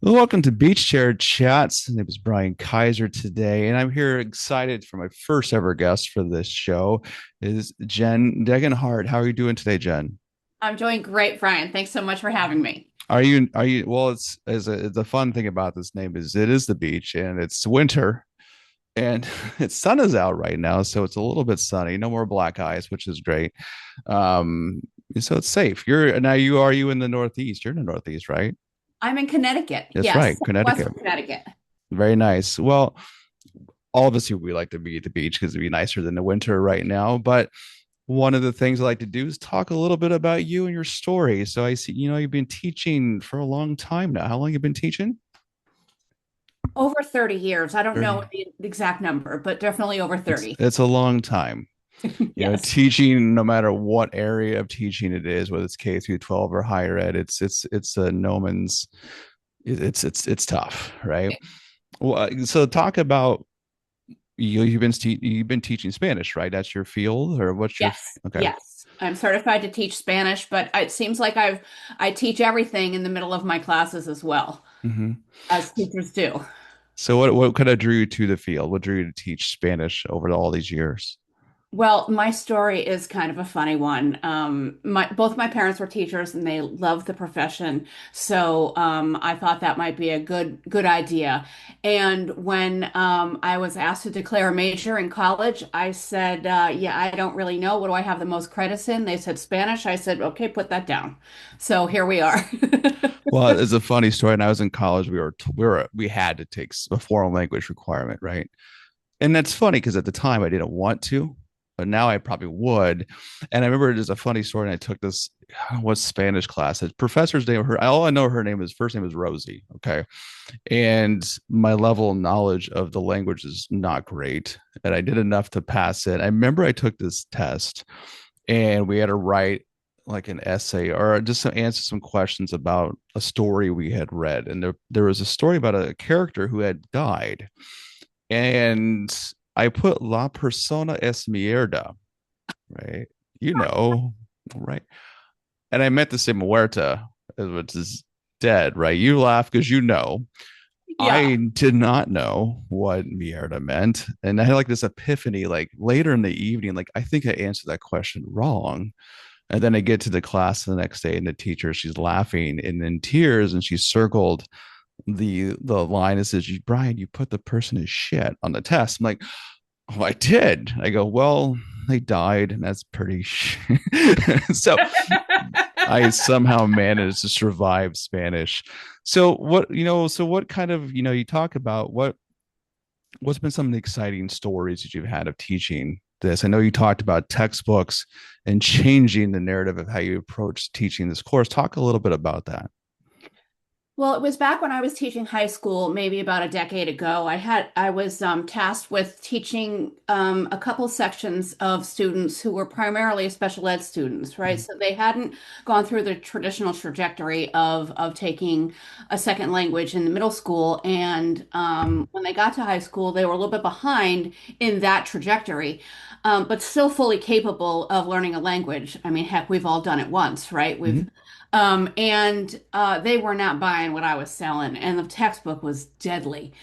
Well, welcome to Beach Chair Chats. My name is Brian Kaiser today, and I'm here excited for my first ever guest for this show is Jen Degenhardt. How are you doing today, Jen? I'm doing great, Brian. Thanks so much for having me. Are you well, it's a fun thing about this name is it is the beach and it's winter and its sun is out right now, so it's a little bit sunny. No more black eyes, which is great. Um, so it's safe. You in the Northeast? You're in the Northeast, right? I'm in Connecticut. That's Yes, right, Connecticut. Western Connecticut. Very nice. Well, all of us here we like to be at the beach because it'd be nicer than the winter right now. But one of the things I like to do is talk a little bit about you and your story. So I see, you've been teaching for a long time now. How long have you been teaching? Over 30 years. I don't know 30. the exact number, but definitely over It's 30. it's a long time. Yes. Teaching, no matter what area of teaching it is, whether it's K through 12 or higher ed, it's a no man's. It's tough, right? Well, so talk about you've been teaching Spanish, right? That's your field, or what's your Yes. okay? Yes. I'm certified to teach Spanish, but it seems like I teach everything in the middle of my classes as well, Mm-hmm. as teachers do. So what kind of drew you to the field? What drew you to teach Spanish over all these years? Well, my story is kind of a funny one. Both my parents were teachers and they loved the profession, so I thought that might be a good idea. And when I was asked to declare a major in college, I said, "Yeah, I don't really know. What do I have the most credits in?" They said Spanish. I said, "Okay, put that down." So here we are. Well, it's a funny story. And I was in college. We had to take a foreign language requirement, right? And that's funny because at the time I didn't want to, but now I probably would. And I remember there's a funny story. And I took this what Spanish class. His professor's name. All I know her name is first name is Rosie. Okay, and my level of knowledge of the language is not great, and I did enough to pass it. I remember I took this test, and we had to write like an essay or just to answer some questions about a story we had read, and there was a story about a character who had died, and I put La persona es mierda, right? You know, right? And I meant to say muerta, which is dead, right? You laugh because you know. Yeah. I did not know what mierda meant. And I had like this epiphany, like later in the evening, like I think I answered that question wrong. And then I get to the class the next day, and the teacher, she's laughing and in tears, and she circled the line and says, Brian, you put the person as shit on the test. I'm like, oh, I did. I go, well, they died, and that's pretty so I somehow managed to survive Spanish. So what kind of, you talk about what's been some of the exciting stories that you've had of teaching this? I know you talked about textbooks and changing the narrative of how you approach teaching this course. Talk a little bit about that. Well, it was back when I was teaching high school, maybe about a decade ago. I was tasked with teaching a couple sections of students who were primarily special ed students, right? So they hadn't gone through the traditional trajectory of taking a second language in the middle school, and when they got to high school, they were a little bit behind in that trajectory, but still fully capable of learning a language. I mean, heck, we've all done it once, right? Mm-hmm. And they were not buying what I was selling, and the textbook was deadly.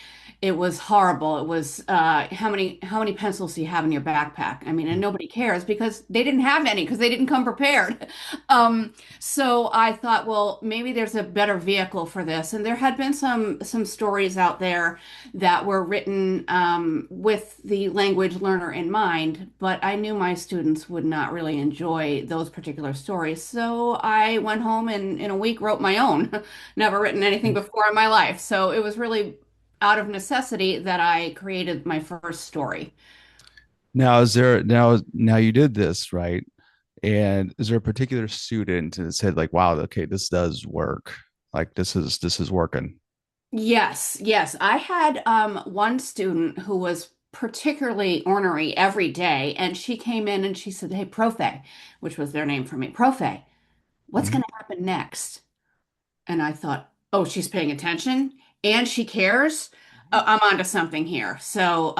It was horrible. It was how many pencils do you have in your backpack? I mean, and nobody cares because they didn't have any because they didn't come prepared. So I thought, well, maybe there's a better vehicle for this. And there had been some stories out there that were written with the language learner in mind, but I knew my students would not really enjoy those particular stories. So I went home and in a week wrote my own. Never written anything before in my life. So it was really out of necessity that I created my first story. Now, is there now you did this, right? And is there a particular student that said like, wow, okay, this does work. Like this is working. Yes, yes. I had one student who was particularly ornery every day, and she came in and she said, "Hey, Profe," which was their name for me. Profe, what's Mhm. going to happen next? And I thought, oh, she's paying attention and she cares. I'm onto something here. So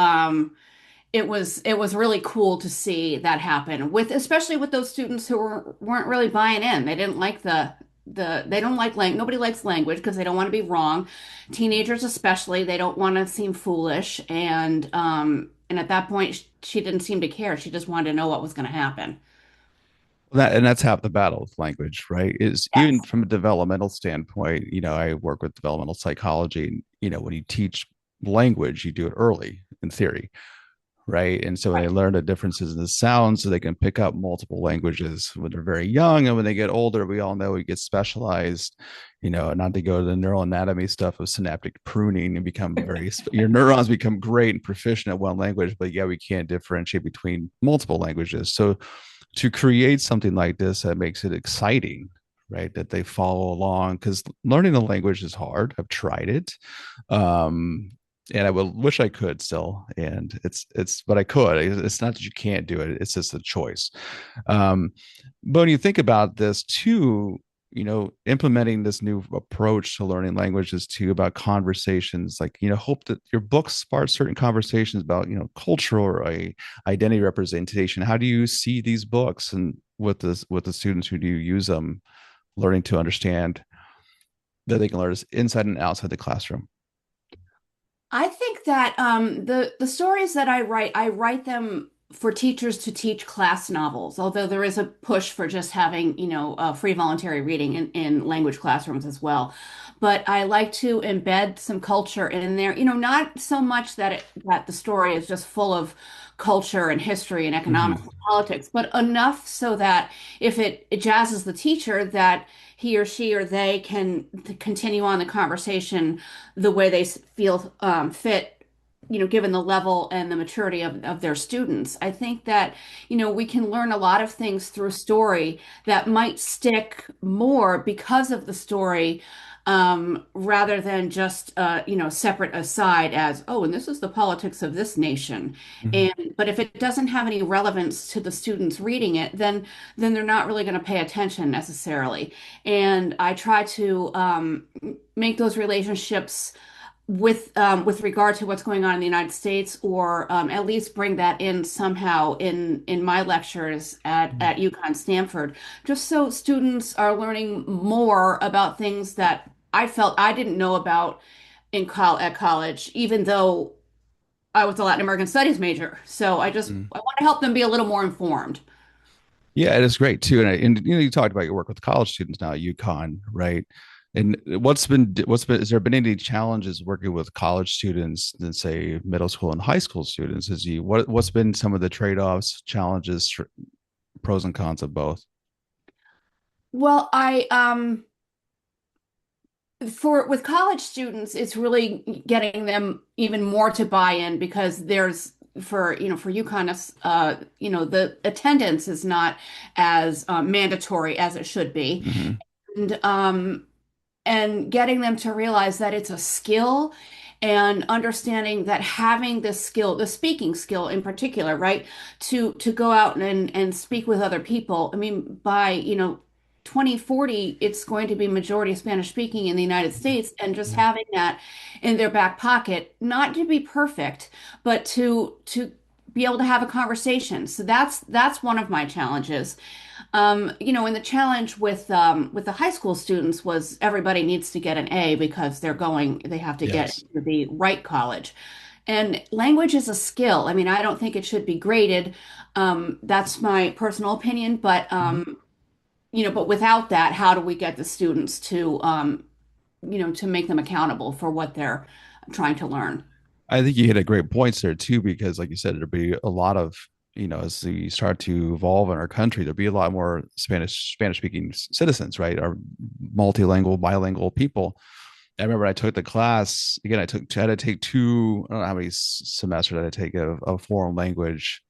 it was really cool to see that happen with especially with those students who weren't really buying in. They didn't like they don't like nobody likes language because they don't want to be wrong. Teenagers especially, they don't want to seem foolish, and at that point she didn't seem to care. She just wanted to know what was going to happen. That's half the battle with language, right? Is even Yes. from a developmental standpoint, I work with developmental psychology. And, when you teach language, you do it early in theory, right? And so when they Right. learn the differences in the sounds, so they can pick up multiple languages when they're very young. And when they get older, we all know we get specialized, not to go to the neural anatomy stuff of synaptic pruning and become your neurons become great and proficient at one language, but yeah, we can't differentiate between multiple languages. So to create something like this that makes it exciting, right, that they follow along, because learning a language is hard. I've tried it, and I would wish I could still, and but I could. It's not that you can't do it, it's just a choice. But when you think about this too, implementing this new approach to learning languages too, about conversations, like, hope that your books spark certain conversations about, cultural or identity representation. How do you see these books, and with the students who do you use them, learning to understand that they can learn inside and outside the classroom? I think that the stories that I write them for teachers to teach class novels, although there is a push for just having, free voluntary reading in language classrooms as well. But I like to embed some culture in there, not so much that that the story is just full of culture and history and economics Mm-hmm. and politics, but enough so that if it jazzes the teacher, that he or she or they can continue on the conversation the way they feel fit, given the level and the maturity of their students. I think that, we can learn a lot of things through story that might stick more because of the story, rather than just, separate aside as, oh, and this is the politics of this nation. Mm-hmm. And but if it doesn't have any relevance to the students reading it, then they're not really going to pay attention necessarily. And I try to make those relationships with regard to what's going on in the United States, or at least bring that in somehow in my lectures at UConn Stanford, just so students are learning more about things that I felt I didn't know about at college, even though I was a Latin American Studies major. So Mm-hmm. I want to help them be a little more informed. Yeah, it is great too. And you talked about your work with college students now at UConn, right? And has there been any challenges working with college students than say middle school and high school students? What's been some of the trade-offs, challenges, pros and cons of both? Well, I for with college students, it's really getting them even more to buy in, because there's for UConn, the attendance is not as mandatory as it should be, Mm-hmm. and getting them to realize that it's a skill, and understanding that having this skill, the speaking skill in particular, right, to go out and speak with other people. I mean, by 2040, it's going to be majority Spanish speaking in the United States, and just having that in their back pocket, not to be perfect, but to be able to have a conversation. So that's one of my challenges. And the challenge with the high school students was everybody needs to get an A because they have to get Yes. to the right college. And language is a skill. I mean, I don't think it should be graded. That's my personal opinion, but Mhm. but without that, how do we get the students to make them accountable for what they're trying to learn? I think you hit a great points there too, because like you said, there'll be a lot of, as we start to evolve in our country, there'll be a lot more Spanish speaking citizens, right? Or multilingual, bilingual people. I remember I took the class again. I had to take two, I don't know how many semesters I had to take of foreign language.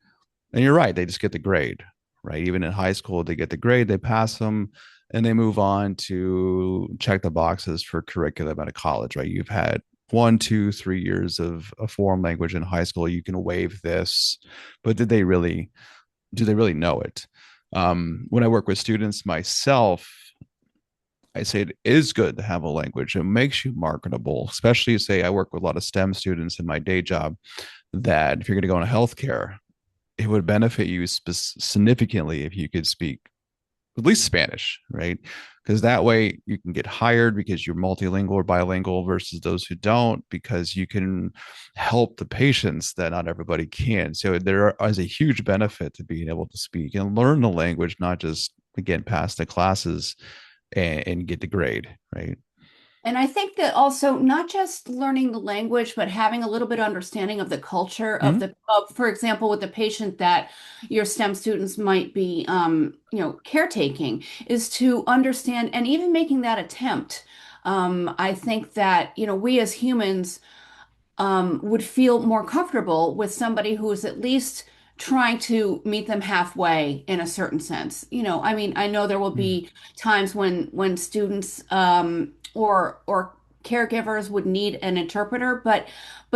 And you're right, they just get the grade, right? Even in high school, they get the grade, they pass them, and they move on to check the boxes for curriculum at a college, right? You've had 1, 2, 3 years of a foreign language in high school. You can waive this, but do they really know it? When I work with students myself, I say it is good to have a language. It makes you marketable, especially say I work with a lot of STEM students in my day job. That if you're going to go into healthcare, it would benefit you significantly if you could speak at least Spanish, right? Because that way you can get hired because you're multilingual or bilingual versus those who don't, because you can help the patients that not everybody can. So there is a huge benefit to being able to speak and learn the language, not just again pass the classes and get the grade, right? And I think that also not just learning the language, but having a little bit of understanding of the culture of Mm-hmm. for example, with the patient that your STEM students might be, caretaking, is to understand and even making that attempt. I think that, we as humans would feel more comfortable with somebody who is at least trying to meet them halfway in a certain sense. I mean, I know there will be times when students or caregivers would need an interpreter, but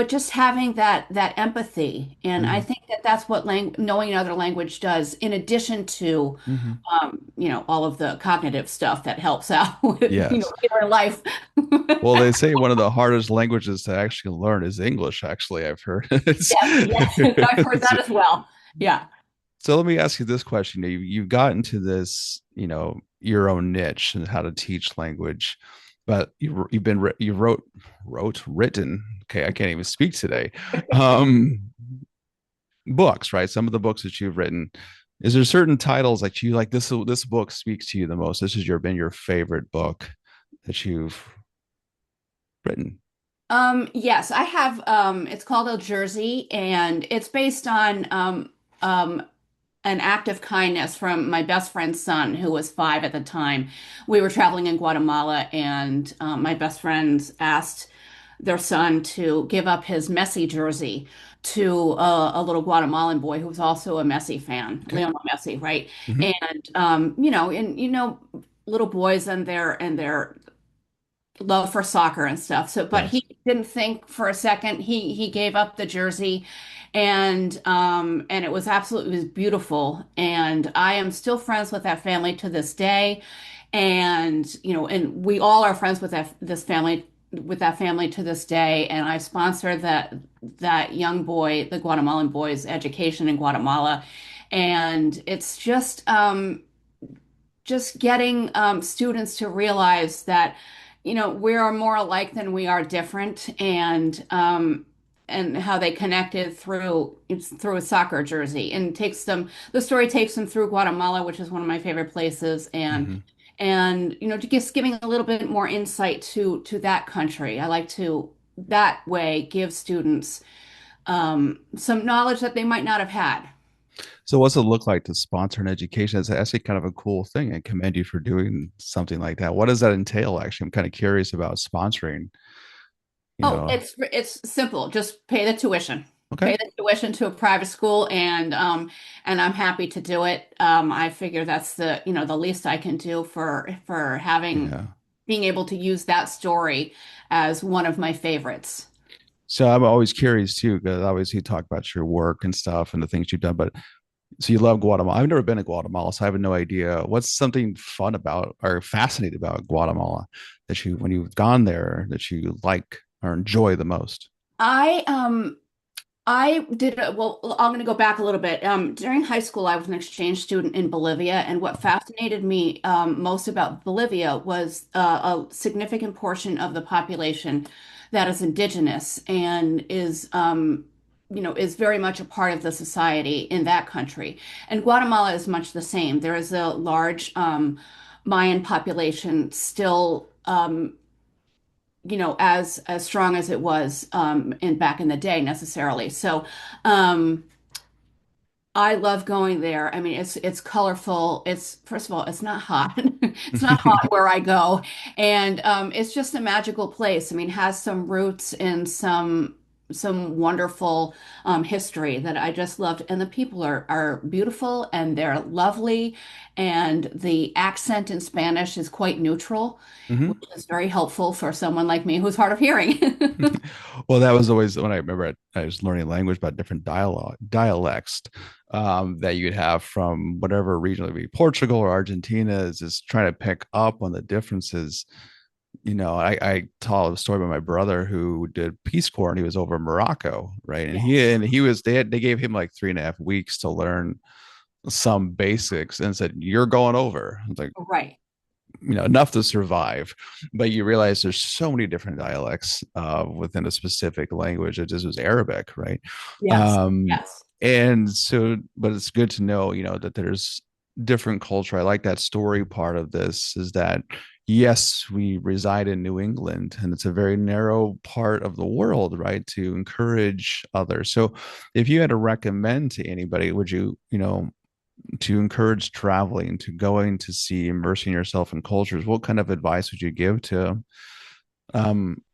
just having that empathy, and I Mm-hmm. think that that's what knowing another language does, in addition to Mm-hmm. all of the cognitive stuff that helps out with Yes. later in life. Well, they say one of the hardest languages to actually learn is English. Actually, I've heard. Yes, yes, I've heard that as well. Yeah. So let me ask you this question. You've gotten to this, your own niche and how to teach language, but you've been you written. Okay, I can't even speak today. Um, books, right? Some of the books that you've written. Is there certain titles that you like? This book speaks to you the most. This has been your favorite book that you've written. Yes, I have, it's called El Jersey, and it's based on um an act of kindness from my best friend's son, who was 5 at the time. We were traveling in Guatemala, and my best friends asked their son to give up his Messi jersey to a little Guatemalan boy who was also a Messi fan, Okay. Lionel Messi, right? Mm-hmm. And little boys and their love for soccer and stuff. So, but Yes. he didn't think for a second. He gave up the jersey, and it was absolutely, it was beautiful. And I am still friends with that family to this day. And and we all are friends with that family to this day. And I sponsor that young boy, the Guatemalan boy's education in Guatemala. And it's just getting students to realize that we are more alike than we are different, and how they connected through a soccer jersey, and the story takes them through Guatemala, which is one of my favorite places, and Mm-hmm. and to just giving a little bit more insight to that country. I like to that way give students some knowledge that they might not have had. So what's it look like to sponsor an education? It's actually kind of a cool thing. I commend you for doing something like that. What does that entail? Actually, I'm kind of curious about sponsoring, you Oh, know. it's simple. Just pay the tuition. Okay. Pay the tuition to a private school, and I'm happy to do it. I figure that's the least I can do for having Yeah. being able to use that story as one of my favorites. So I'm always curious too, because obviously you talk about your work and stuff and the things you've done, but so you love Guatemala. I've never been to Guatemala, so I have no idea what's something fun about or fascinating about Guatemala that you, when you've gone there, that you like or enjoy the most. I um I did well, I'm going to go back a little bit. During high school, I was an exchange student in Bolivia, and what fascinated me most about Bolivia was a significant portion of the population that is indigenous and is very much a part of the society in that country. And Guatemala is much the same. There is a large Mayan population still. As strong as it was in back in the day necessarily. So um, I love going there. I mean, it's colorful. It's first of all, it's not hot. It's not hot where I go, and it's just a magical place. I mean, it has some roots and some wonderful history that I just loved. And the people are beautiful and they're lovely, and the accent in Spanish is quite neutral, Hmm. which is very helpful for someone like me who's hard of hearing. Well, that was always when I remember I was learning language about different dialects that you'd have from whatever region, it would be Portugal or Argentina, is just trying to pick up on the differences. I told a story about my brother who did Peace Corps and he was over in Morocco, right? And Yes. he was they gave him like 3.5 weeks to learn some basics and said, "You're going over." It's like, Right. enough to survive, but you realize there's so many different dialects within a specific language. It just was Arabic, right? Yes. um Yes. and so, but it's good to know, that there's different culture. I like that story part of this, is that yes, we reside in New England and it's a very narrow part of the world, right, to encourage others. So if you had to recommend to anybody, would you, to encourage traveling, to going to see, immersing yourself in cultures, what kind of advice would you give to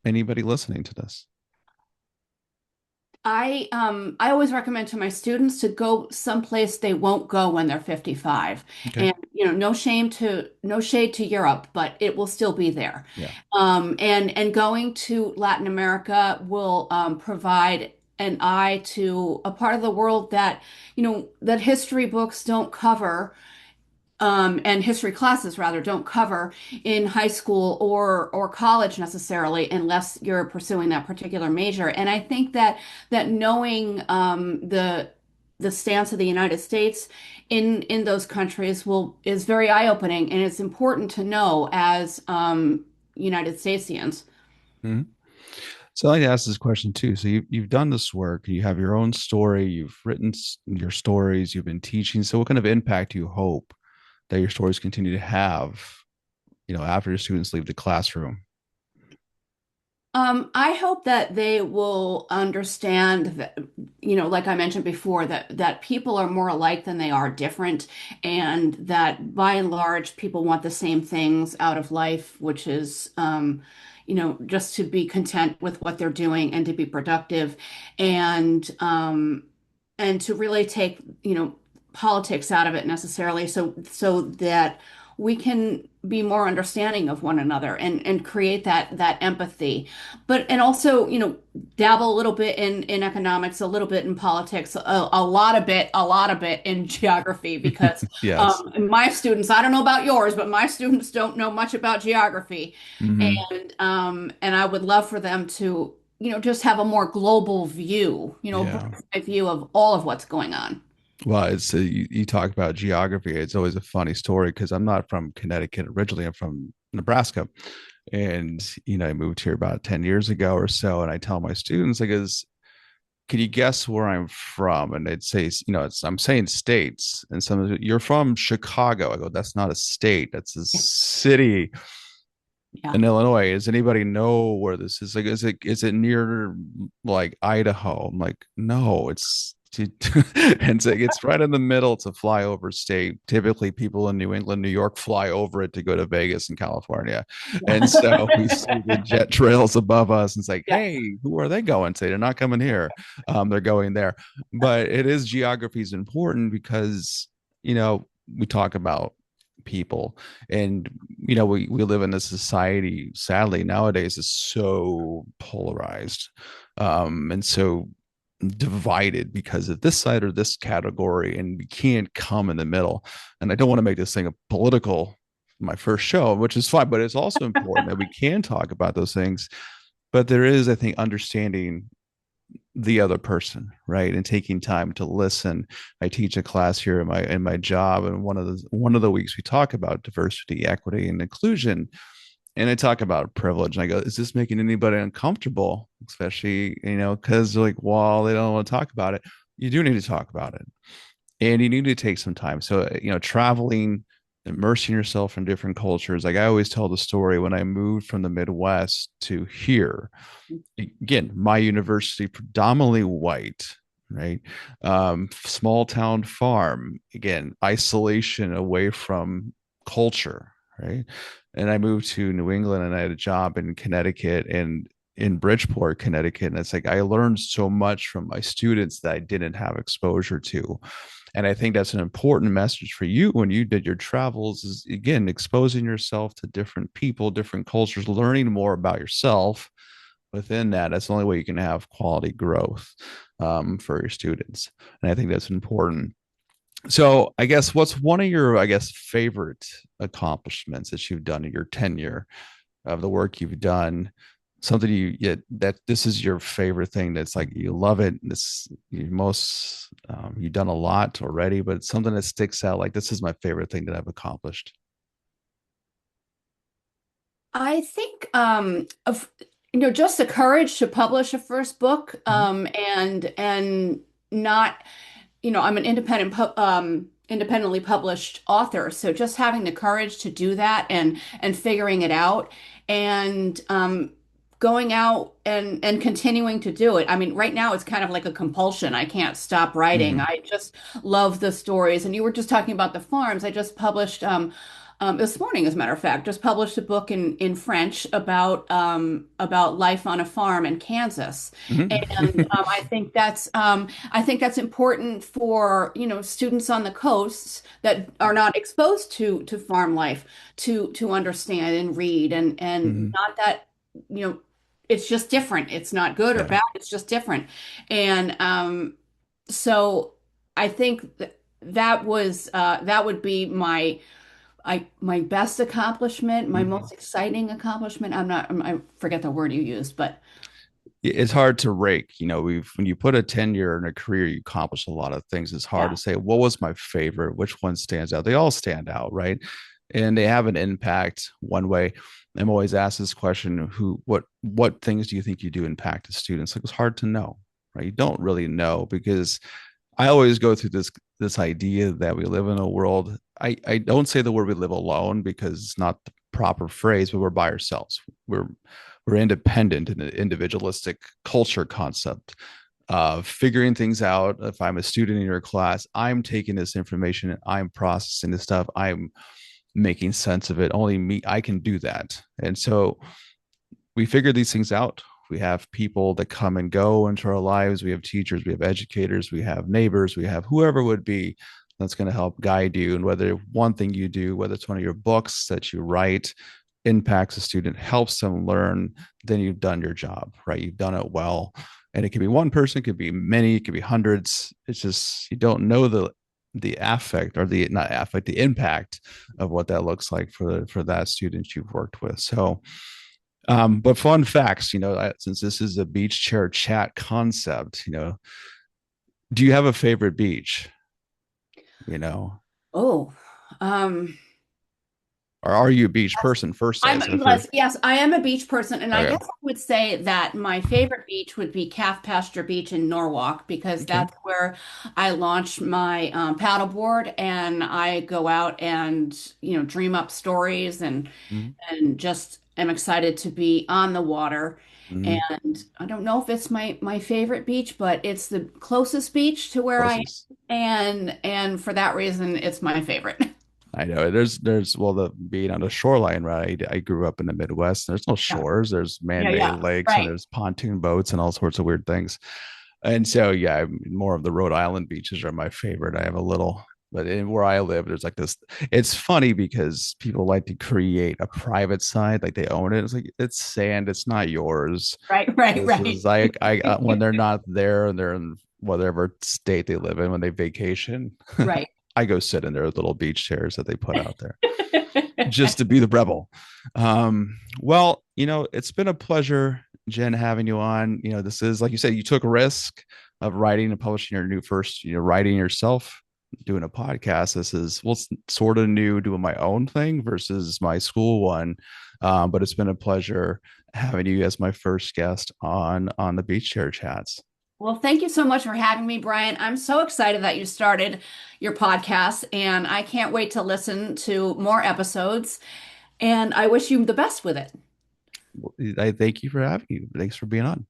anybody listening to this? I always recommend to my students to go someplace they won't go when they're 55. Okay. And no shade to Europe, but it will still be there. Yeah. And going to Latin America will provide an eye to a part of the world that, that history books don't cover, and history classes rather don't cover in high school or college necessarily, unless you're pursuing that particular major. And I think that knowing the stance of the United States in those countries will is very eye-opening, and it's important to know as United Statesians. Mhm. So I like to ask this question too. So you've done this work, you have your own story, you've written your stories, you've been teaching. So what kind of impact do you hope that your stories continue to have, after your students leave the classroom? I hope that they will understand that, like I mentioned before, that people are more alike than they are different, and that by and large, people want the same things out of life, which is, just to be content with what they're doing and to be productive, and to really take, politics out of it necessarily, so that we can be more understanding of one another and create that empathy, and also, dabble a little bit in economics, a little bit in politics, a lot of it in geography, because Yes. my students, I don't know about yours, but my students don't know much about geography, Hmm. and I would love for them to, just have a more global view, a Yeah. bird's eye view of all of what's going on. Well, it's you talk about geography. It's always a funny story because I'm not from Connecticut originally. I'm from Nebraska, and I moved here about 10 years ago or so. And I tell my students, like, can you guess where I'm from? And they'd say, I'm saying states, and some of you're from Chicago. I go, that's not a state. That's a city Yeah. in Illinois. Does anybody know where this is? Like, is it near like Idaho? I'm like, no, it's and so it's right in the middle. It's a flyover state. Typically, people in New England, New York fly over it to go to Vegas and California. And so we see the jet trails above us, and it's like, Yeah. hey, who are they going to? They're not coming here. They're going there. But it is, geography is important because, we talk about people, and we live in a society, sadly nowadays, is so polarized, and so divided because of this side or this category, and we can't come in the middle. And I don't want to make this thing a political, my first show, which is fine, but it's also important that we can talk about those things. But there is, I think, understanding the other person, right, and taking time to listen. I teach a class here in my job, and one of the weeks we talk about diversity, equity, and inclusion, and I talk about privilege, and I go, is this making anybody uncomfortable? Especially, because they're like, well, they don't want to talk about it. You do need to talk about it, and you need to take some time. So, traveling, immersing yourself in different cultures. Like, I always tell the story when I moved from the Midwest to here. Again, my university predominantly white, right? Small town farm. Again, isolation away from culture, right? And I moved to New England, and I had a job in Connecticut and in Bridgeport, Connecticut. And it's like I learned so much from my students that I didn't have exposure to. And I think that's an important message for you when you did your travels, is again exposing yourself to different people, different cultures, learning more about yourself within that. That's the only way you can have quality growth for your students. And I think that's important. So I guess, what's one of your, I guess, favorite accomplishments that you've done in your tenure of the work you've done? Something you get that this is your favorite thing. That's like you love it. This you most you've done a lot already, but it's something that sticks out. Like this is my favorite thing that I've accomplished. I think of just the courage to publish a first book Mhm. and not I'm an independently published author, so just having the courage to do that and figuring it out and going out and continuing to do it. I mean, right now it's kind of like a compulsion. I can't stop writing. Mhm. I just love the stories. And you were just talking about the farms. I just published this morning, as a matter of fact, just published a book in French about life on a farm in Kansas. Mhm. And I think that's important for, students on the coasts that are not exposed to farm life to understand and read and Mhm. not that, it's just different. It's not good or Yeah. bad. It's just different. And so I think that would be my best accomplishment, my Mhm. most exciting accomplishment. I forget the word you used, but It's hard to rake. We've when you put a tenure in a career, you accomplish a lot of things. It's hard yeah. to say what was my favorite, which one stands out. They all stand out, right? And they have an impact one way. I'm always asked this question: what things do you think you do impact the students? Like it's hard to know, right? You don't really know because I always go through this idea that we live in a world. I don't say the word we live alone because it's not the proper phrase, but we're by ourselves. We're independent in an individualistic culture concept of figuring things out. If I'm a student in your class, I'm taking this information and I'm processing this stuff. I'm making sense of it. Only me, I can do that. And so we figure these things out. We have people that come and go into our lives. We have teachers, we have educators, we have neighbors, we have whoever would be that's going to help guide you. And whether one thing you do, whether it's one of your books that you write, impacts a student, helps them learn, then you've done your job, right? You've done it well. And it could be one person, it could be many, it could be hundreds. It's just you don't know the affect or the not affect, the impact of what that looks like for that student you've worked with. So but fun facts, since this is a beach chair chat concept, do you have a favorite beach? You know, Oh, um, or are you a beach person first? I say first. yes, I am a beach person, and I Okay. guess I would say that my favorite beach would be Calf Pasture Beach in Norwalk because Okay. that's where I launched my paddleboard, and I go out and dream up stories Mm-hmm. and just am excited to be on the water. Mm-hmm. And I don't know if it's my favorite beach, but it's the closest beach to where I am, Closest. and for that reason, it's my favorite. I know there's well the being on the shoreline, right? I grew up in the Midwest. There's no Yeah, shores. There's yeah, man-made yeah. lakes and Right. there's pontoon boats and all sorts of weird things. And so, yeah, more of the Rhode Island beaches are my favorite. I have a little, but in where I live, there's like this. It's funny because people like to create a private side, like they own it. It's like it's sand. It's not yours. Right, right, This right. is I when they're not there and they're in whatever state they live in when they vacation, Right. I go sit in their little beach chairs that they put out there just to be the rebel. Well, it's been a pleasure, Jen, having you on. This is like you said, you took a risk of writing and publishing your new first, writing yourself, doing a podcast. This is well, it's sort of new doing my own thing versus my school one. But it's been a pleasure having you as my first guest on the Beach Chair Chats. Well, thank you so much for having me, Brian. I'm so excited that you started your podcast, and I can't wait to listen to more episodes. And I wish you the best with it. I thank you for having you. Thanks for being on.